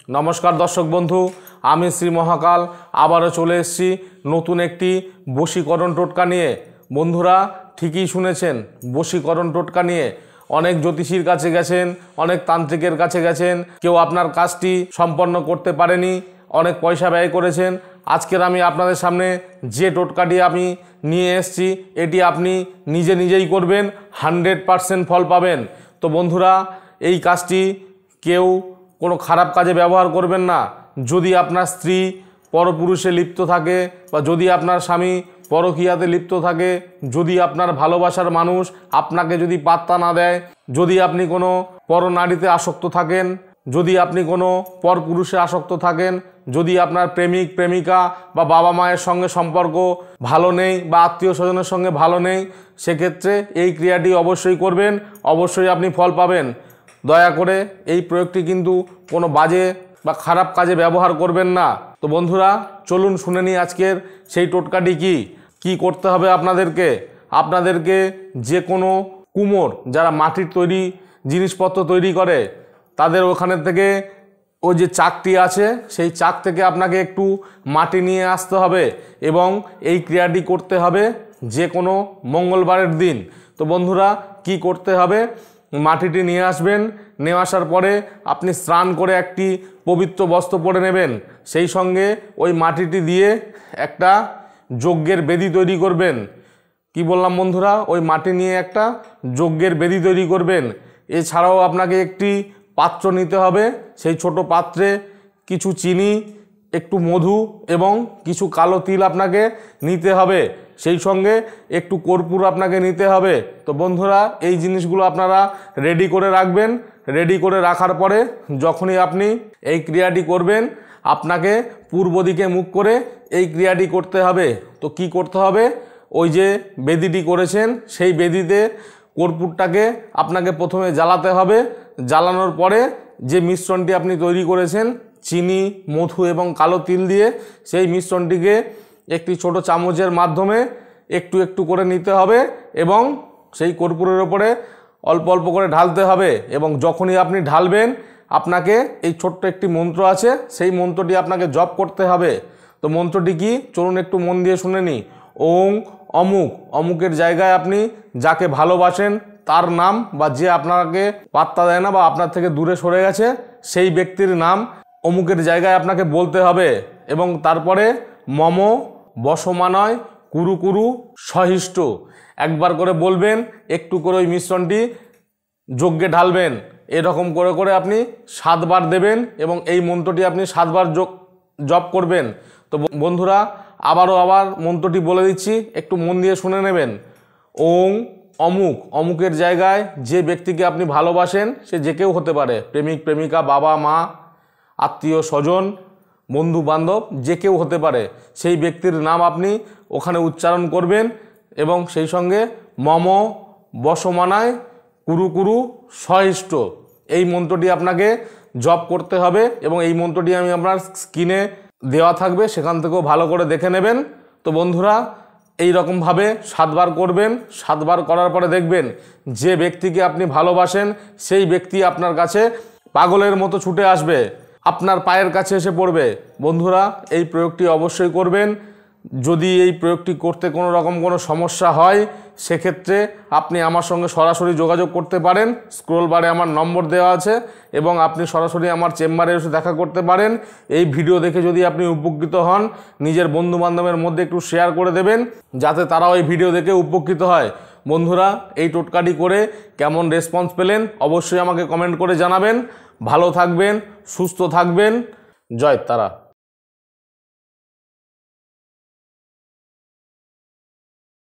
নমস্কার দর্শক বন্ধু, আমি শ্রী মহাকাল আবারও চলে এসেছি নতুন একটি বশীকরণ টোটকা নিয়ে। বন্ধুরা ঠিকই শুনেছেন, বশীকরণ টোটকা নিয়ে অনেক জ্যোতিষীর কাছে গেছেন, অনেক তান্ত্রিকের কাছে গেছেন, কেউ আপনার কাজটি সম্পন্ন করতে পারেনি, অনেক পয়সা ব্যয় করেছেন। আজকের আমি আপনাদের সামনে যে টোটকাটি আমি নিয়ে এসেছি, এটি আপনি নিজেই করবেন, 100% ফল পাবেন। তো বন্ধুরা, এই কাজটি কেউ কোনো খারাপ কাজে ব্যবহার করবেন না। যদি আপনার স্ত্রী পরপুরুষে লিপ্ত থাকে, বা যদি আপনার স্বামী পরকীয়াতে লিপ্ত থাকে, যদি আপনার ভালোবাসার মানুষ আপনাকে যদি পাত্তা না দেয়, যদি আপনি কোনো পরনারীতে আসক্ত থাকেন, যদি আপনি কোনো পরপুরুষে আসক্ত থাকেন, যদি আপনার প্রেমিক প্রেমিকা বা বাবা মায়ের সঙ্গে সম্পর্ক ভালো নেই, বা আত্মীয় স্বজনের সঙ্গে ভালো নেই, সেক্ষেত্রে এই ক্রিয়াটি অবশ্যই করবেন, অবশ্যই আপনি ফল পাবেন। দয়া করে এই প্রয়োগটি কিন্তু কোনো বাজে বা খারাপ কাজে ব্যবহার করবেন না। তো বন্ধুরা, চলুন শুনে নিই আজকের সেই টোটকাটি কি করতে হবে আপনাদেরকে যে কোনো কুমোর, যারা মাটির তৈরি জিনিসপত্র তৈরি করে, তাদের ওখানে থেকে ওই যে চাকটি আছে, সেই চাক থেকে আপনাকে একটু মাটি নিয়ে আসতে হবে এবং এই ক্রিয়াটি করতে হবে যে কোনো মঙ্গলবারের দিন। তো বন্ধুরা, কি করতে হবে? মাটিটি নিয়ে আসবেন, নিয়ে আসার পরে আপনি স্নান করে একটি পবিত্র বস্ত্র পরে নেবেন। সেই সঙ্গে ওই মাটিটি দিয়ে একটা যজ্ঞের বেদি তৈরি করবেন। কি বললাম বন্ধুরা? ওই মাটি নিয়ে একটা যজ্ঞের বেদি তৈরি করবেন। এছাড়াও আপনাকে একটি পাত্র নিতে হবে। সেই ছোট পাত্রে কিছু চিনি, একটু মধু এবং কিছু কালো তিল আপনাকে নিতে হবে। সেই সঙ্গে একটু কর্পূর আপনাকে নিতে হবে। তো বন্ধুরা, এই জিনিসগুলো আপনারা রেডি করে রাখবেন। রেডি করে রাখার পরে যখনই আপনি এই ক্রিয়াটি করবেন, আপনাকে পূর্ব দিকে মুখ করে এই ক্রিয়াটি করতে হবে। তো কি করতে হবে? ওই যে বেদিটি করেছেন, সেই বেদিতে কর্পূরটাকে আপনাকে প্রথমে জ্বালাতে হবে। জ্বালানোর পরে যে মিশ্রণটি আপনি তৈরি করেছেন, চিনি, মধু এবং কালো তিল দিয়ে, সেই মিশ্রণটিকে একটি ছোট চামচের মাধ্যমে একটু একটু করে নিতে হবে এবং সেই কর্পূরের ওপরে অল্প অল্প করে ঢালতে হবে। এবং যখনই আপনি ঢালবেন, আপনাকে এই ছোট্ট একটি মন্ত্র আছে, সেই মন্ত্রটি আপনাকে জপ করতে হবে। তো মন্ত্রটি কি, চলুন একটু মন দিয়ে শুনে নিই। ওং অমুক, অমুকের জায়গায় আপনি যাকে ভালোবাসেন তার নাম, বা যে আপনাকে পাত্তা দেয় না বা আপনার থেকে দূরে সরে গেছে, সেই ব্যক্তির নাম অমুকের জায়গায় আপনাকে বলতে হবে। এবং তারপরে মম বসমানয় কুরু কুরু সহিষ্ঠ একবার করে বলবেন। একটু করে ওই মিশ্রণটি যজ্ঞে ঢালবেন। এরকম করে করে আপনি 7 বার দেবেন এবং এই মন্ত্রটি আপনি 7 বার জপ করবেন। তো বন্ধুরা, আবার মন্ত্রটি বলে দিচ্ছি, একটু মন দিয়ে শুনে নেবেন। ওং অমুক, অমুকের জায়গায় যে ব্যক্তিকে আপনি ভালোবাসেন, সে যে কেউ হতে পারে, প্রেমিক প্রেমিকা, বাবা মা, আত্মীয় স্বজন, বন্ধু বান্ধব, যে কেউ হতে পারে, সেই ব্যক্তির নাম আপনি ওখানে উচ্চারণ করবেন। এবং সেই সঙ্গে মম বসমানায় কুরু কুরু সহিষ্ঠ, এই মন্ত্রটি আপনাকে জপ করতে হবে। এবং এই মন্ত্রটি আমি আপনার স্ক্রিনে দেওয়া থাকবে, সেখান থেকেও ভালো করে দেখে নেবেন। তো বন্ধুরা, এই রকমভাবে 7 বার করবেন। 7 বার করার পরে দেখবেন যে ব্যক্তিকে আপনি ভালোবাসেন, সেই ব্যক্তি আপনার কাছে পাগলের মতো ছুটে আসবে, আপনার পায়ের কাছে এসে পড়বে। বন্ধুরা, এই প্রয়োগটি অবশ্যই করবেন। যদি এই প্রয়োগটি করতে কোনো রকম কোনো সমস্যা হয়, সেক্ষেত্রে আপনি আমার সঙ্গে সরাসরি যোগাযোগ করতে পারেন। স্ক্রোল বারে আমার নম্বর দেওয়া আছে এবং আপনি সরাসরি আমার চেম্বারে এসে দেখা করতে পারেন। এই ভিডিও দেখে যদি আপনি উপকৃত হন, নিজের বন্ধু বান্ধবের মধ্যে একটু শেয়ার করে দেবেন, যাতে তারাও এই ভিডিও দেখে উপকৃত হয়। বন্ধুরা, এই টোটকাটি করে কেমন রেসপন্স পেলেন অবশ্যই আমাকে কমেন্ট করে জানাবেন। ভালো থাকবেন, সুস্থ থাকবেন। জয় তারা।